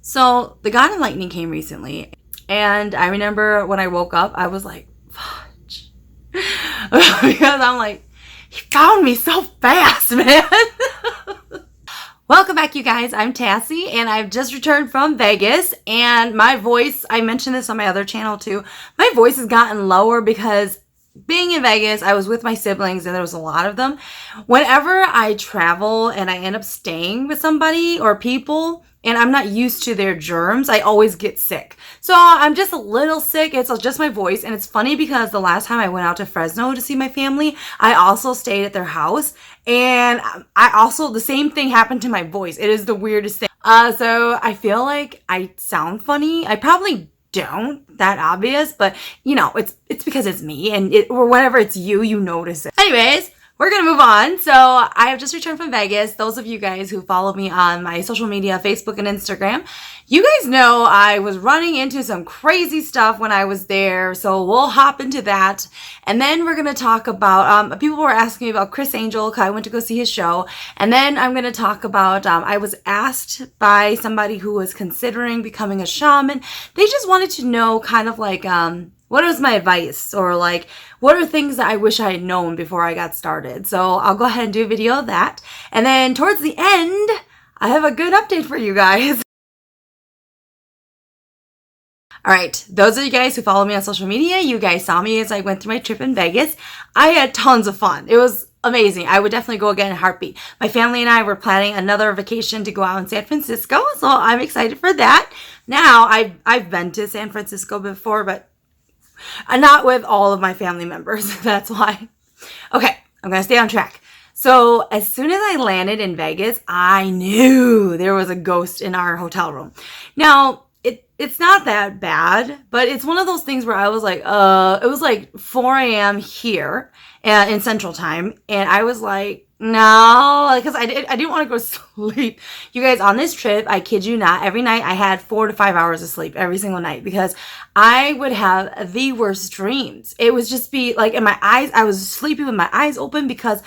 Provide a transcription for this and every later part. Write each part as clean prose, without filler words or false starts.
So the God and Lightning came recently, and I remember when I woke up, I was like, fudge. Because I'm like, he found me so fast, man. Welcome back, you guys. I'm Tassie, and I've just returned from Vegas, and my voice, I mentioned this on my other channel too, my voice has gotten lower because being in Vegas, I was with my siblings and there was a lot of them. Whenever I travel and I end up staying with somebody or people and I'm not used to their germs, I always get sick. So I'm just a little sick. It's just my voice. And it's funny because the last time I went out to Fresno to see my family, I also stayed at their house. And I also, the same thing happened to my voice. It is the weirdest thing. So I feel like I sound funny. I probably don't, that obvious, but you know, it's because it's me, and or whenever it's you, you notice it. Anyways, we're gonna move on. So I have just returned from Vegas. Those of you guys who follow me on my social media, Facebook and Instagram, you guys know I was running into some crazy stuff when I was there. So we'll hop into that. And then we're gonna talk about, people were asking me about Criss Angel, because I went to go see his show. And then I'm gonna talk about, I was asked by somebody who was considering becoming a shaman. They just wanted to know kind of like, what is my advice, or like, what are things that I wish I had known before I got started? So I'll go ahead and do a video of that. And then towards the end, I have a good update for you guys. All right, those of you guys who follow me on social media, you guys saw me as I went through my trip in Vegas. I had tons of fun. It was amazing. I would definitely go again in a heartbeat. My family and I were planning another vacation to go out in San Francisco, so I'm excited for that. Now, I've been to San Francisco before, but not with all of my family members. That's why. Okay, I'm going to stay on track. So as soon as I landed in Vegas, I knew there was a ghost in our hotel room. Now, it's not that bad, but it's one of those things where I was like, it was like 4 a.m. here in Central Time. And I was like, no, because I didn't want to go to sleep. You guys, on this trip, I kid you not, every night I had 4 to 5 hours of sleep every single night, because I would have the worst dreams. It would just be like in my eyes, I was sleeping with my eyes open because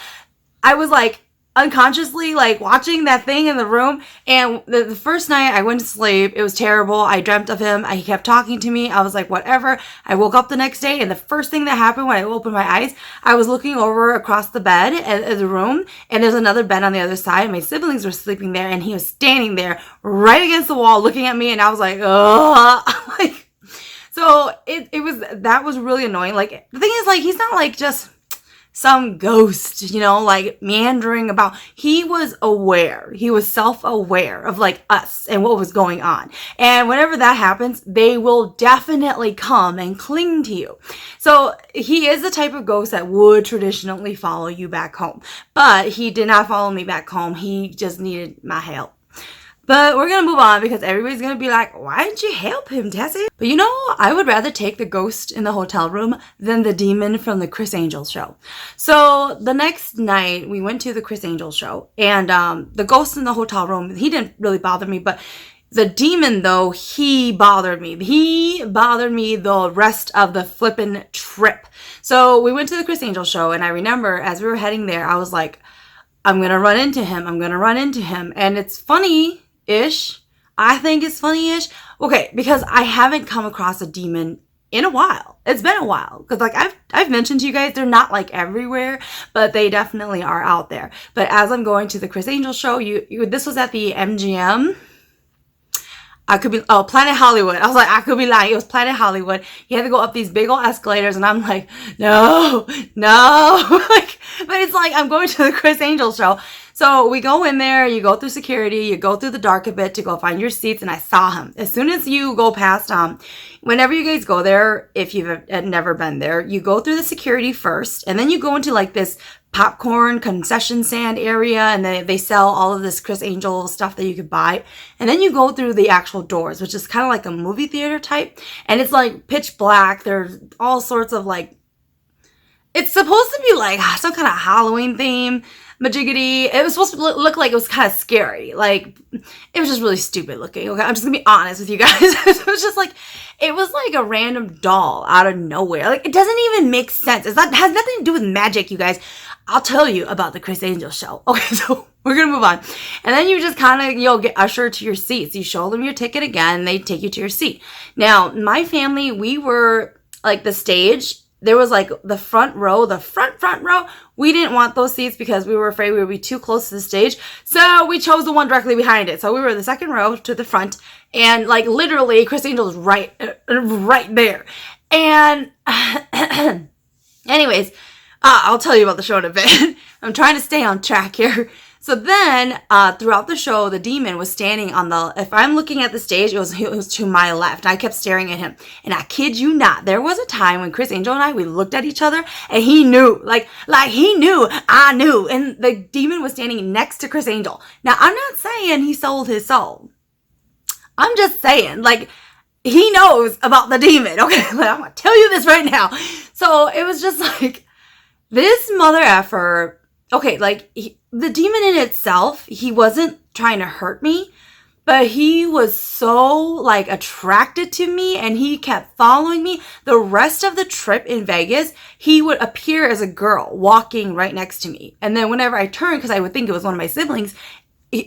I was like unconsciously like watching that thing in the room. And the first night I went to sleep, it was terrible. I dreamt of him. He kept talking to me. I was like, whatever. I woke up the next day, and the first thing that happened when I opened my eyes, I was looking over across the bed at the room, and there's another bed on the other side. My siblings were sleeping there, and he was standing there right against the wall looking at me, and I was like, oh, like, so that was really annoying. Like, the thing is, like, he's not like just some ghost, you know, like meandering about. He was aware. He was self-aware of like us and what was going on. And whenever that happens, they will definitely come and cling to you. So he is the type of ghost that would traditionally follow you back home. But he did not follow me back home. He just needed my help. But we're going to move on, because everybody's going to be like, why didn't you help him, Tassie? But you know, I would rather take the ghost in the hotel room than the demon from the Criss Angel show. So the next night, we went to the Criss Angel show, and the ghost in the hotel room, he didn't really bother me, but the demon, though, he bothered me. He bothered me the rest of the flippin' trip. So we went to the Criss Angel show, and I remember as we were heading there, I was like, I'm going to run into him. I'm going to run into him. And it's funny-ish. I think it's funny-ish. Okay, because I haven't come across a demon in a while. It's been a while. Because like I've mentioned to you guys, they're not like everywhere, but they definitely are out there. But as I'm going to the Criss Angel show, this was at the MGM. I could be, Planet Hollywood. I was like, I could be lying. It was Planet Hollywood. You had to go up these big old escalators, and I'm like, no. Like, but it's like, I'm going to the Criss Angel show. So we go in there, you go through security, you go through the dark a bit to go find your seats, and I saw him. As soon as you go past, whenever you guys go there, if you've never been there, you go through the security first, and then you go into like this popcorn concession stand area, and they sell all of this Criss Angel stuff that you could buy. And then you go through the actual doors, which is kind of like a movie theater type, and it's like pitch black. There's all sorts of like, it's supposed to be like some kind of Halloween theme, majiggity. It was supposed to look like it was kind of scary. Like, it was just really stupid looking. Okay, I'm just gonna be honest with you guys. It was just like, it was like a random doll out of nowhere. Like, it doesn't even make sense. It has nothing to do with magic, you guys. I'll tell you about the Criss Angel show. Okay, so We're going to move on. And then you just kind of, you'll get ushered to your seats. You show them your ticket again. They take you to your seat. Now, my family, we were like the stage. There was like the front row, the front row. We didn't want those seats because we were afraid we would be too close to the stage. So we chose the one directly behind it. So we were the second row to the front. And like literally, Criss Angel was right there. And anyways, I'll tell you about the show in a bit. I'm trying to stay on track here. So then, throughout the show, the demon was standing on the, if I'm looking at the stage, it was to my left. I kept staring at him. And I kid you not, there was a time when Criss Angel and I, we looked at each other and he knew, like he knew, I knew. And the demon was standing next to Criss Angel. Now, I'm not saying he sold his soul. I'm just saying, like, he knows about the demon. Okay, like, I'm going to tell you this right now. So it was just like, this mother effer, okay, like, the demon in itself, he wasn't trying to hurt me, but he was so, like, attracted to me, and he kept following me. The rest of the trip in Vegas, he would appear as a girl walking right next to me. And then whenever I turned, because I would think it was one of my siblings,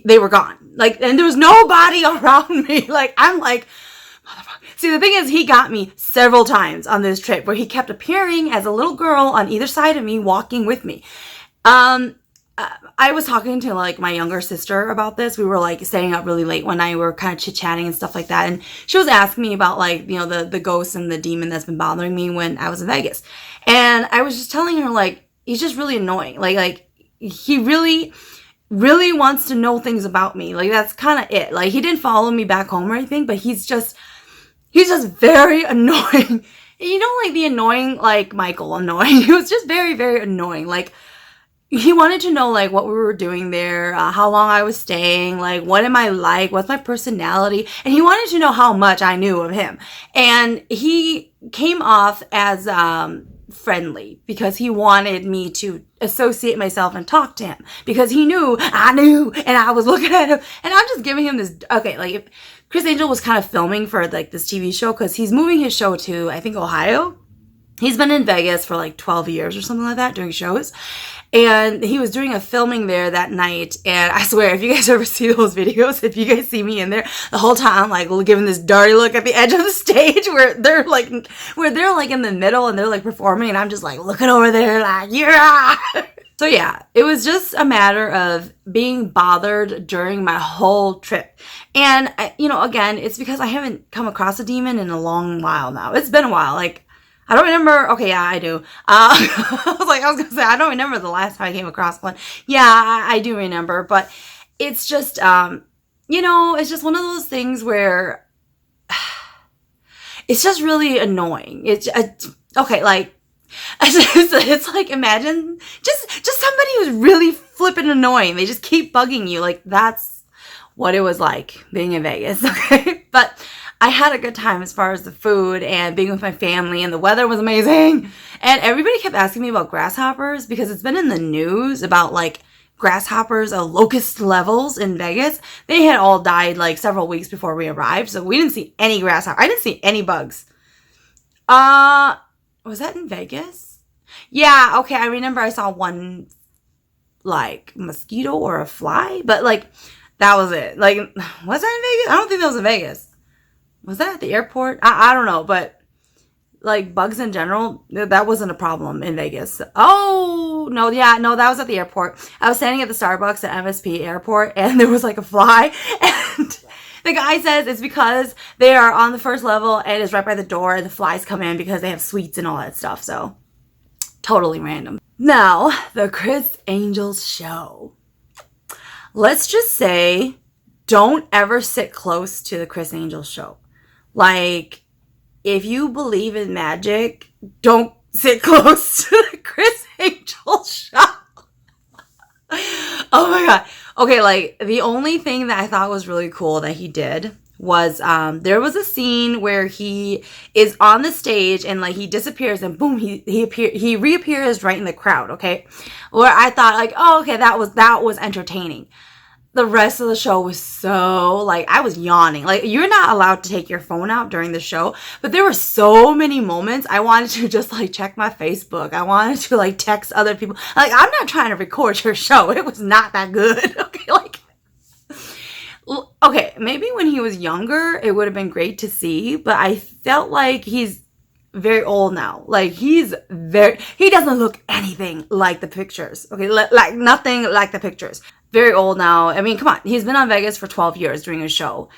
they were gone. Like, and there was nobody around me. Like, I'm like, motherfucker. See, the thing is, he got me several times on this trip where he kept appearing as a little girl on either side of me, walking with me. I was talking to like my younger sister about this. We were like staying up really late one night. We were kind of chit-chatting and stuff like that. And she was asking me about like, you know, the ghost and the demon that's been bothering me when I was in Vegas. And I was just telling her like, he's just really annoying. Like he really wants to know things about me. Like that's kind of it. Like he didn't follow me back home or anything, but he's just very annoying. You know, like the annoying, like Michael annoying. He was just very, very annoying. Like, he wanted to know, like, what we were doing there, how long I was staying, like, what am I like, what's my personality, and he wanted to know how much I knew of him. And he came off as friendly because he wanted me to associate myself and talk to him because he knew I knew, and I was looking at him, and I'm just giving him this, okay, like, if Criss Angel was kind of filming for, like, this TV show because he's moving his show to, I think, Ohio. He's been in Vegas for, like, 12 years or something like that doing shows. And he was doing a filming there that night. And I swear, if you guys ever see those videos, if you guys see me in there, the whole time, like, giving this dirty look at the edge of the stage where they're like in the middle and they're like performing. And I'm just like looking over there like, yeah. So yeah, it was just a matter of being bothered during my whole trip. And, you know, again, it's because I haven't come across a demon in a long while now. It's been a while. Like, I don't remember. Okay, yeah, I do. I was going to say, I don't remember the last time I came across one. Yeah, I do remember. But it's just, you know, it's just one of those things where it's just really annoying. It's, okay, like, it's like, imagine just somebody who's really flippin' annoying. They just keep bugging you. Like, that's what it was like being in Vegas, okay? But I had a good time as far as the food and being with my family, and the weather was amazing. And everybody kept asking me about grasshoppers because it's been in the news about like grasshoppers, locust levels in Vegas. They had all died like several weeks before we arrived, so we didn't see any grasshoppers. I didn't see any bugs. Was that in Vegas? Yeah, okay, I remember I saw one like mosquito or a fly, but like that was it. Like, was that in Vegas? I don't think that was in Vegas. Was that at the airport? I don't know, but like bugs in general, that wasn't a problem in Vegas. Oh, no, yeah, no, that was at the airport. I was standing at the Starbucks at MSP Airport, and there was like a fly, and the guy says it's because they are on the first level and it's right by the door, and the flies come in because they have suites and all that stuff, so totally random. Now, the Criss Angel show. Let's just say, don't ever sit close to the Criss Angel show. Like, if you believe in magic, don't sit close to the Criss Angel show. Oh my god. Okay, like, the only thing that I thought was really cool that he did was, there was a scene where he is on the stage and, like, he disappears and boom, he reappears right in the crowd, okay? Where I thought, like, oh, okay, that was entertaining. the rest of the show was so, like, I was yawning. Like, you're not allowed to take your phone out during the show, but there were so many moments I wanted to just, like, check my Facebook. I wanted to, like, text other people. Like, I'm not trying to record your show. It was not that good. Okay, like, okay, maybe when he was younger, it would have been great to see, but I felt like he's very old now. Like, he doesn't look anything like the pictures. Okay, like, nothing like the pictures. Very old now. I mean, come on. He's been on Vegas for 12 years doing a show.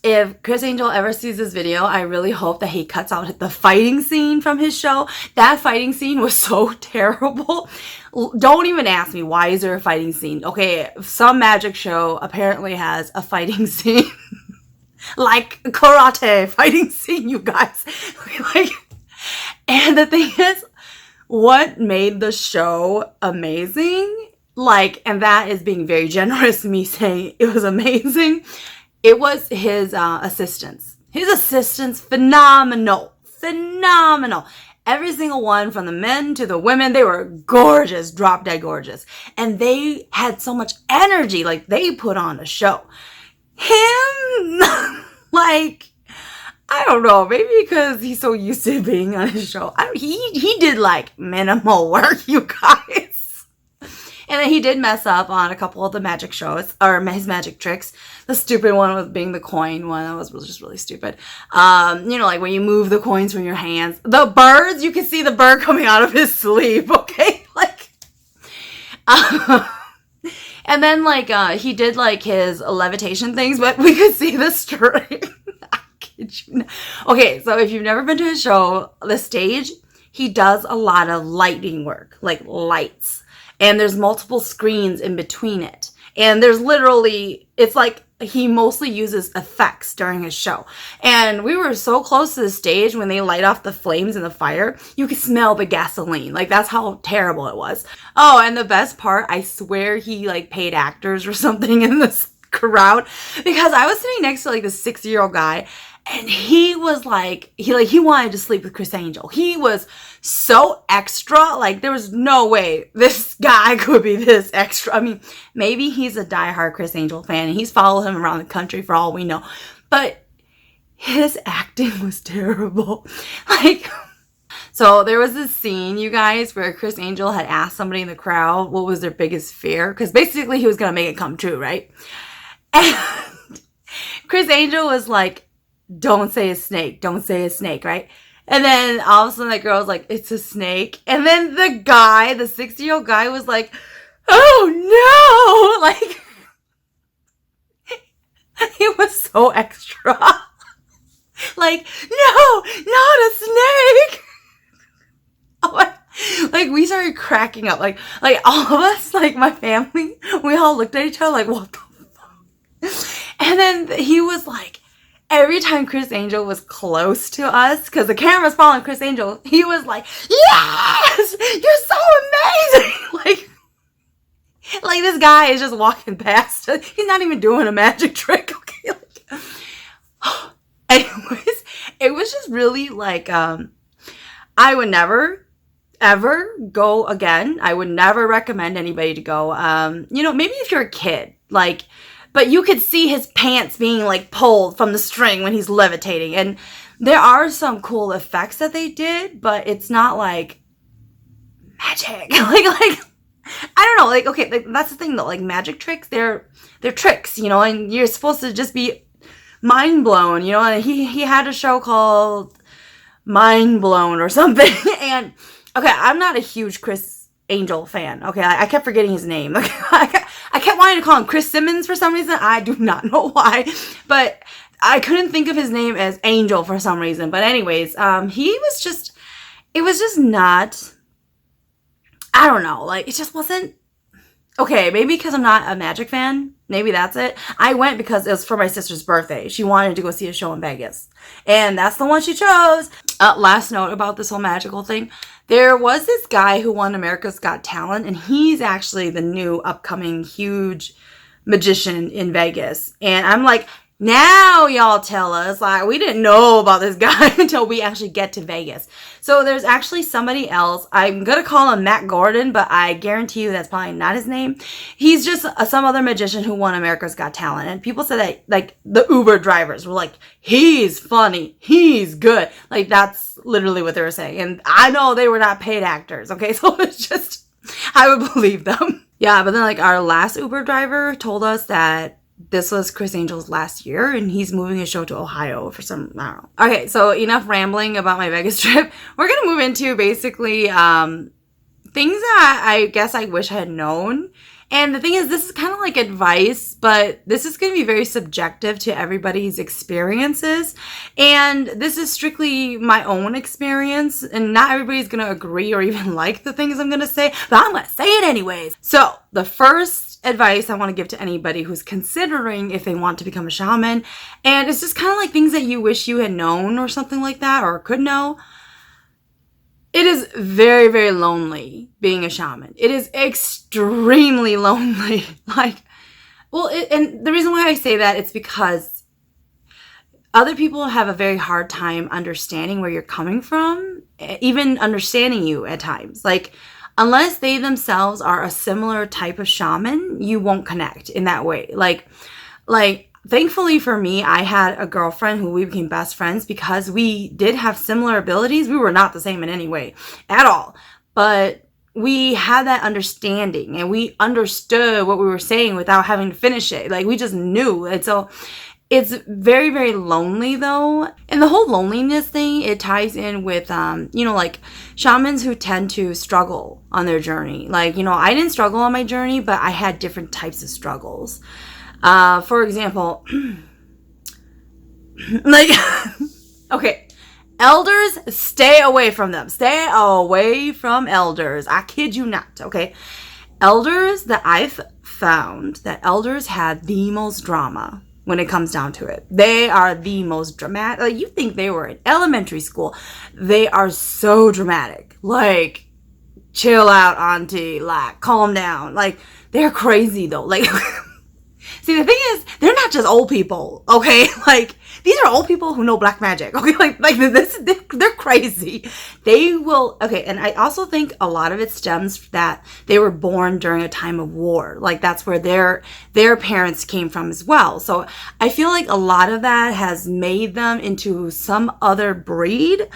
If Chris Angel ever sees this video, I really hope that he cuts out the fighting scene from his show. That fighting scene was so terrible. Don't even ask me, why is there a fighting scene? Okay, some magic show apparently has a fighting scene. Like karate fighting scene, you guys. Like, and the thing is, what made the show amazing, like, and that is being very generous, me saying it was amazing, it was his assistants. His assistants, phenomenal. Every single one, from the men to the women, they were gorgeous, drop dead gorgeous. And they had so much energy, like, they put on a show. Him, like, I don't know, maybe because he's so used to being on his show. He did, like, minimal work, you guys. And then he did mess up on a couple of the magic shows, or his magic tricks. The stupid one was being the coin one. That was just really stupid. You know, like when you move the coins from your hands. The birds, you can see the bird coming out of his sleeve, okay? Like, and then, like, he did, like, his levitation things, but we could see the string. I kid you not. Okay, so if you've never been to his show, the stage, he does a lot of lighting work, like lights. And there's multiple screens in between it. And there's literally, it's like he mostly uses effects during his show. And we were so close to the stage when they light off the flames in the fire, you could smell the gasoline. Like, that's how terrible it was. Oh, and the best part, I swear he, like, paid actors or something in this crowd, because I was sitting next to, like, this 6-year-old guy, and he was like, he wanted to sleep with Chris Angel. He was so extra. Like, there was no way this guy could be this extra. I mean, maybe he's a diehard Chris Angel fan, and he's followed him around the country for all we know. But his acting was terrible. Like, so there was this scene, you guys, where Chris Angel had asked somebody in the crowd what was their biggest fear. Because basically he was going to make it come true, right? And Chris Angel was like, don't say a snake. Don't say a snake, right? And then all of a sudden that girl was like, it's a snake. And then the guy, the 60-year-old guy, was like, oh no! Like, he was so extra. Like, no, not a snake! Oh, like, we started cracking up. Like all of us, like my family, we all looked at each other like, what the fuck? And then he was like, every time Chris Angel was close to us, because the camera's following Chris Angel, he was like, yes! You're so amazing! Like this guy is just walking past. He's not even doing a magic trick, okay? Like, anyways, it was just really like, I would never, ever go again. I would never recommend anybody to go. You know, maybe if you're a kid, like, but you could see his pants being, like, pulled from the string when he's levitating. And there are some cool effects that they did, but it's not, like, magic. like, I don't know. Like, okay, like, that's the thing, though. Like, magic tricks, they're tricks, you know, and you're supposed to just be mind blown, you know. And he had a show called Mind Blown or something. And, okay, I'm not a huge Chris Angel fan. Okay, I kept forgetting his name. Okay, I kept wanting to call him Chris Simmons for some reason. I do not know why, but I couldn't think of his name as Angel for some reason. But anyways, he was just, it was just not, I don't know, like, it just wasn't, okay, maybe because I'm not a magic fan. Maybe that's it. I went because it was for my sister's birthday. She wanted to go see a show in Vegas, and that's the one she chose. Last note about this whole magical thing. There was this guy who won America's Got Talent, and he's actually the new upcoming huge magician in Vegas. And I'm like, Now y'all tell us, like, we didn't know about this guy until we actually get to Vegas. So there's actually somebody else. I'm going to call him Matt Gordon, but I guarantee you that's probably not his name. He's just some other magician who won America's Got Talent. And people said that, like, the Uber drivers were like, he's funny. He's good. Like, that's literally what they were saying. And I know they were not paid actors. Okay. So it's just, I would believe them. Yeah. But then, like, our last Uber driver told us that this was Chris Angel's last year, and he's moving his show to Ohio for some, I don't know. Okay, so enough rambling about my Vegas trip. We're going to move into basically things that I guess I wish I had known. And the thing is, this is kind of like advice, but this is going to be very subjective to everybody's experiences. And this is strictly my own experience, and not everybody's going to agree or even like the things I'm going to say, but I'm going to say it anyways. So the first advice I want to give to anybody who's considering if they want to become a shaman, and it's just kind of like things that you wish you had known or something like that, or could know. It is very, very lonely being a shaman. It is extremely lonely. And the reason why I say that, it's because other people have a very hard time understanding where you're coming from, even understanding you at times. Like, unless they themselves are a similar type of shaman, you won't connect in that way. Like, thankfully for me, I had a girlfriend who we became best friends because we did have similar abilities. We were not the same in any way at all, but we had that understanding and we understood what we were saying without having to finish it. Like, we just knew. And so it's very, very lonely though. And the whole loneliness thing, it ties in with, like shamans who tend to struggle on their journey. Like, I didn't struggle on my journey, but I had different types of struggles. For example, like, okay, elders, stay away from them. Stay away from elders. I kid you not, okay? Elders that I've found, that elders had the most drama when it comes down to it. They are the most dramatic. Like, you think they were in elementary school. They are so dramatic. Like, chill out, auntie. Like, calm down. Like, they're crazy, though. Like, see, the thing is, they're not just old people, okay? Like, these are old people who know black magic, okay? Like this, they're crazy. They will, okay, and I also think a lot of it stems that they were born during a time of war. Like, that's where their parents came from as well. So I feel like a lot of that has made them into some other breed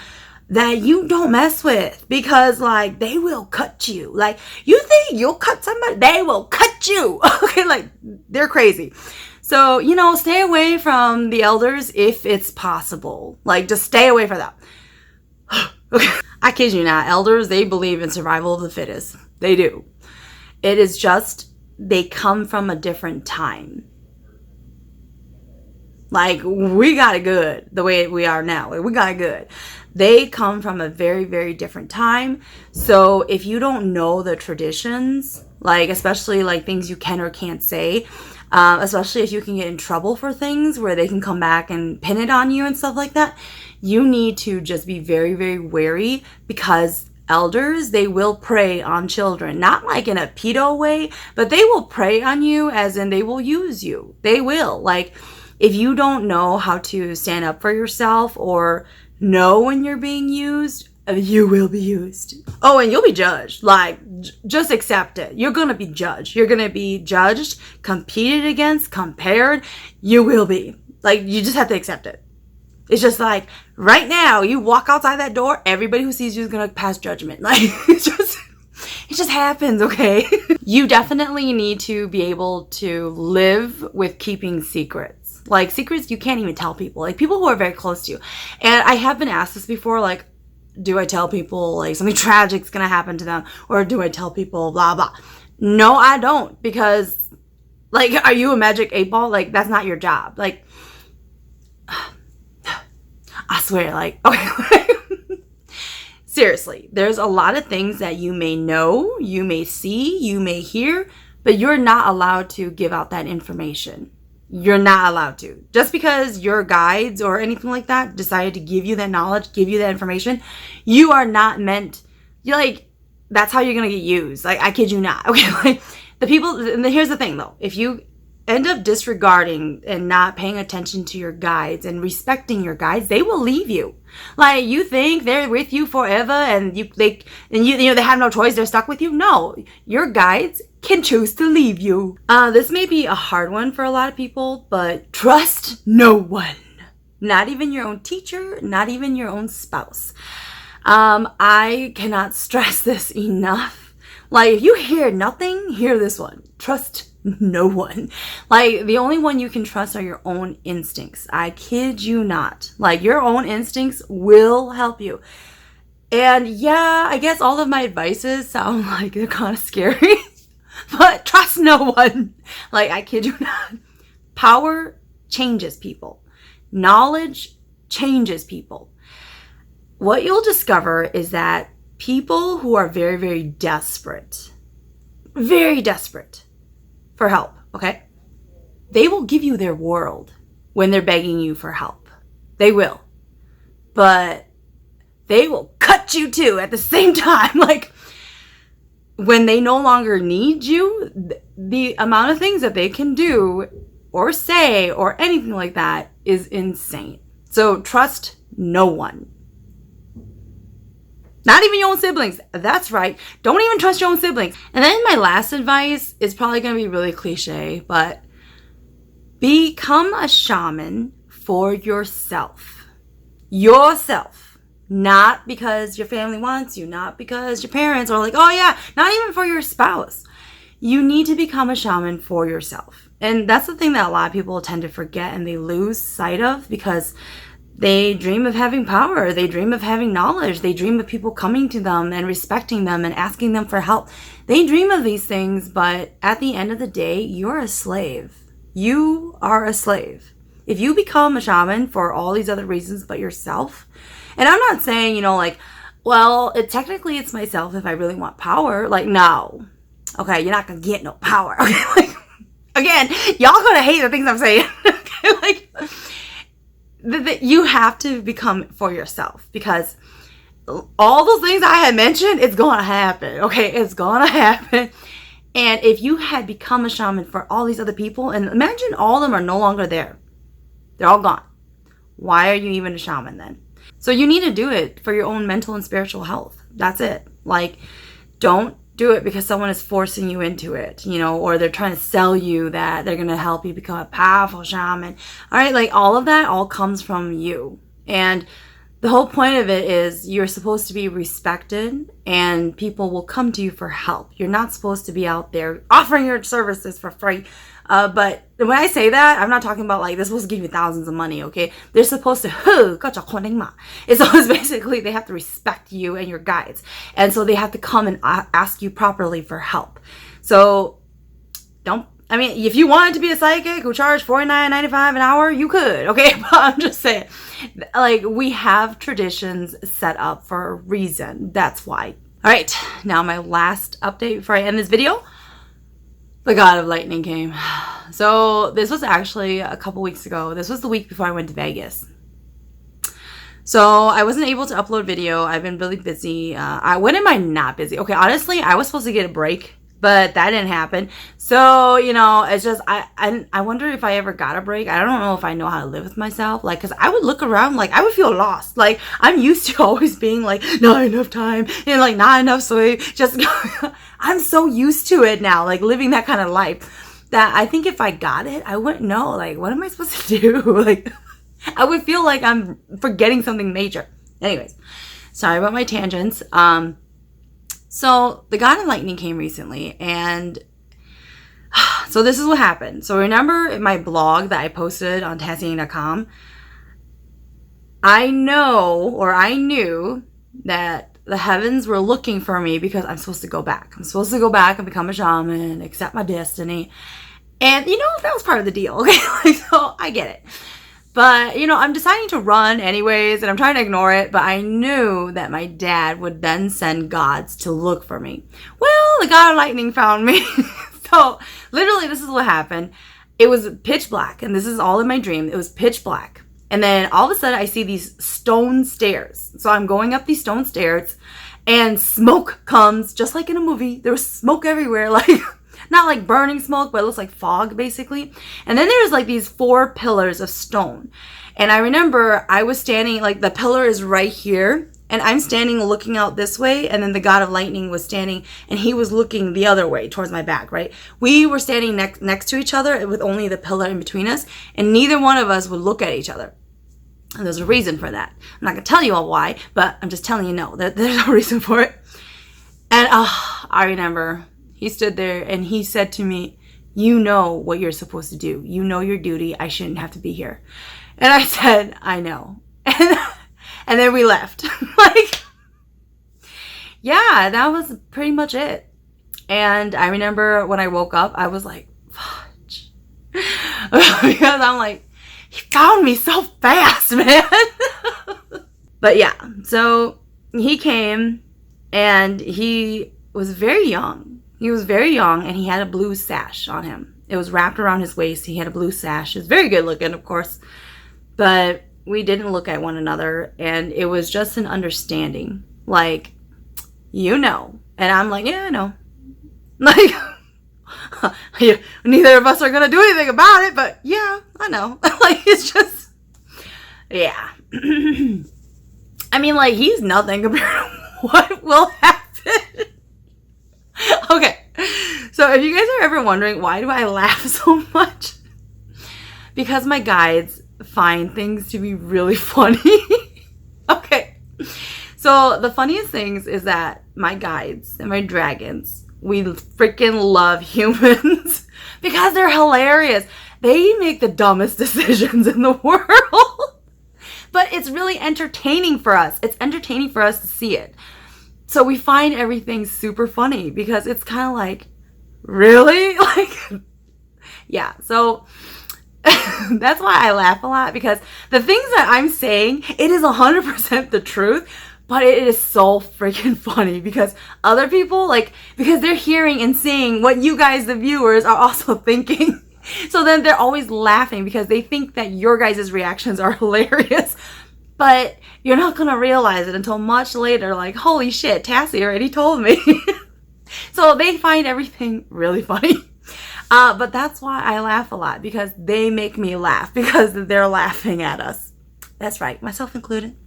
that you don't mess with, because like, they will cut you. Like, you think you'll cut somebody, they will cut you. Okay, like, they're crazy. So, stay away from the elders if it's possible. Like, just stay away from them. Okay. I kid you not, elders, they believe in survival of the fittest. They do. It is just, they come from a different time. Like, we got it good the way we are now. Like, we got it good. They come from a very, very different time. So if you don't know the traditions, like, especially like things you can or can't say, especially if you can get in trouble for things where they can come back and pin it on you and stuff like that, you need to just be very, very wary, because elders, they will prey on children. Not like in a pedo way, but they will prey on you, as in they will use you. They will. Like, if you don't know how to stand up for yourself or know when you're being used, you will be used. Oh, and you'll be judged. Like, just accept it. You're going to be judged. You're going to be judged, competed against, compared. You will be. Like, you just have to accept it. It's just like, right now, you walk outside that door, everybody who sees you is going to pass judgment. Like, it just happens, okay? You definitely need to be able to live with keeping secrets. Like, secrets you can't even tell people. Like, people who are very close to you. And I have been asked this before, like, do I tell people, like, something tragic's gonna happen to them? Or do I tell people blah, blah? No, I don't. Because, like, are you a magic 8-ball? Like, that's not your job. Like, I swear, like, okay. Seriously, there's a lot of things that you may know, you may see, you may hear, but you're not allowed to give out that information. You're not allowed to. Just because your guides or anything like that decided to give you that knowledge, give you that information, you are not meant, you're like, that's how you're going to get used. Like, I kid you not. Okay, like, the people, and here's the thing though, if you end up disregarding and not paying attention to your guides and respecting your guides, they will leave you. Like, you think they're with you forever and they have no choice, they're stuck with you? No, your guides can choose to leave you. This may be a hard one for a lot of people, but trust no one. Not even your own teacher, not even your own spouse. I cannot stress this enough. Like, if you hear nothing, hear this one. Trust no one. Like, the only one you can trust are your own instincts. I kid you not. Like, your own instincts will help you. And yeah, I guess all of my advices sound like they're kind of scary, but trust no one. Like, I kid you not. Power changes people. Knowledge changes people. What you'll discover is that people who are very, very desperate for help, okay? They will give you their world when they're begging you for help. They will. But they will cut you too at the same time. Like, when they no longer need you, the amount of things that they can do or say or anything like that is insane. So trust no one. Not even your own siblings. That's right. Don't even trust your own siblings. And then my last advice is probably going to be really cliche, but become a shaman for yourself. Yourself. Not because your family wants you, not because your parents are like, oh yeah, not even for your spouse. You need to become a shaman for yourself. And that's the thing that a lot of people tend to forget and they lose sight of, because they dream of having power. They dream of having knowledge. They dream of people coming to them and respecting them and asking them for help. They dream of these things, but at the end of the day, you're a slave. You are a slave. If you become a shaman for all these other reasons but yourself, and I'm not saying, like, well, technically it's myself if I really want power. Like, no. Okay, you're not going to get no power. Okay, like, again, y'all going to hate the things I'm saying. Okay, like, you have to become for yourself, because all those things I had mentioned, it's going to happen. Okay, it's going to happen. And if you had become a shaman for all these other people, and imagine all of them are no longer there. They're all gone. Why are you even a shaman then? So you need to do it for your own mental and spiritual health. That's it. Like, don't do it because someone is forcing you into it, or they're trying to sell you that they're going to help you become a powerful shaman. All right, like, all of that all comes from you. And the whole point of it is you're supposed to be respected and people will come to you for help. You're not supposed to be out there offering your services for free. But when I say that, I'm not talking about like they're supposed to give you thousands of money, okay? They're supposed to, it's basically they have to respect you and your guides. And so they have to come and ask you properly for help. So if you wanted to be a psychic who charged $49.95 an hour, you could, okay? But I'm just saying, like, we have traditions set up for a reason. That's why. All right, now my last update before I end this video. The god of lightning came. So this was actually a couple weeks ago. This was the week before I went to Vegas. So I wasn't able to upload video. I've been really busy. When am I not busy? Okay, honestly, I was supposed to get a break, but that didn't happen. So, it's just, I wonder if I ever got a break. I don't know if I know how to live with myself. Like, because I would look around, like, I would feel lost. Like, I'm used to always being like, not enough time and like not enough sleep. Just, I'm so used to it now, like living that kind of life, that I think if I got it, I wouldn't know. Like, what am I supposed to do? Like, I would feel like I'm forgetting something major. Anyways, sorry about my tangents. So the god of lightning came recently, and so this is what happened. So remember my blog that I posted on Tassie.com? I knew that the heavens were looking for me because I'm supposed to go back. I'm supposed to go back and become a shaman, accept my destiny. And, that was part of the deal. Okay, so I get it. But, I'm deciding to run anyways, and I'm trying to ignore it, but I knew that my dad would then send gods to look for me. Well, the god of lightning found me. So, literally, this is what happened. It was pitch black, and this is all in my dream. It was pitch black. And then all of a sudden, I see these stone stairs. So I'm going up these stone stairs, and smoke comes, just like in a movie. There was smoke everywhere. Like, not like burning smoke, but it looks like fog basically. And then there's like these 4 pillars of stone. And I remember I was standing, like the pillar is right here, and I'm standing looking out this way, and then the god of lightning was standing, and he was looking the other way towards my back, right? We were standing next to each other with only the pillar in between us, and neither one of us would look at each other. And there's a reason for that. I'm not going to tell you all why, but I'm just telling you no, there's a reason for it. And I remember he stood there and he said to me, you know what you're supposed to do. You know your duty. I shouldn't have to be here. And I said, I know. And then we left. Like, yeah, that was pretty much it. And I remember when I woke up, I was like, fudge. Because I'm like, he found me so fast, man. But yeah, so he came and he was very young. He was very young and he had a blue sash on him. It was wrapped around his waist. He had a blue sash. It was very good looking, of course. But we didn't look at one another, and it was just an understanding. Like, you know. And I'm like, yeah, I know. Like, yeah, neither of us are going to do anything about it, but yeah, I know. Like, it's just, yeah. I mean, like, he's nothing compared to what will happen. Okay. So if you guys are ever wondering, why do I laugh so much? Because my guides find things to be really funny. Okay. So the funniest things is that my guides and my dragons, we freaking love humans because they're hilarious. They make the dumbest decisions in the world. But it's really entertaining for us. It's entertaining for us to see it. So we find everything super funny because it's kind of like, really? Like, yeah. So that's why I laugh a lot, because the things that I'm saying, it is 100% the truth, but it is so freaking funny because other people, like, because they're hearing and seeing what you guys, the viewers, are also thinking. So then they're always laughing because they think that your guys' reactions are hilarious. But you're not going to realize it until much later, like, holy shit, Tassie already told me. So they find everything really funny. But that's why I laugh a lot, because they make me laugh because they're laughing at us. That's right, myself included.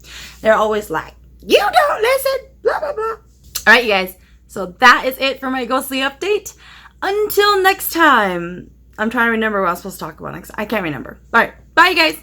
They're always like, you don't listen, blah, blah, blah. All right, you guys. So that is it for my ghostly update. Until next time. I'm trying to remember what I was supposed to talk about next. I can't remember. All right, bye, you guys.